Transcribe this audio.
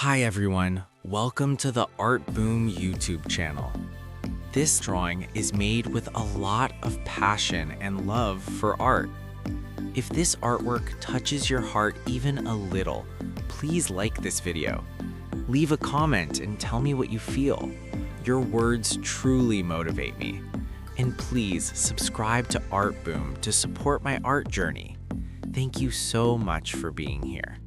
Hi everyone, welcome to the Art Boom YouTube channel. This drawing is made with a lot of passion and love for art. If this artwork touches your heart even a little, please like this video. Leave a comment and tell me what you feel. Your words truly motivate me. And please subscribe to Art Boom to support my art journey. Thank you so much for being here.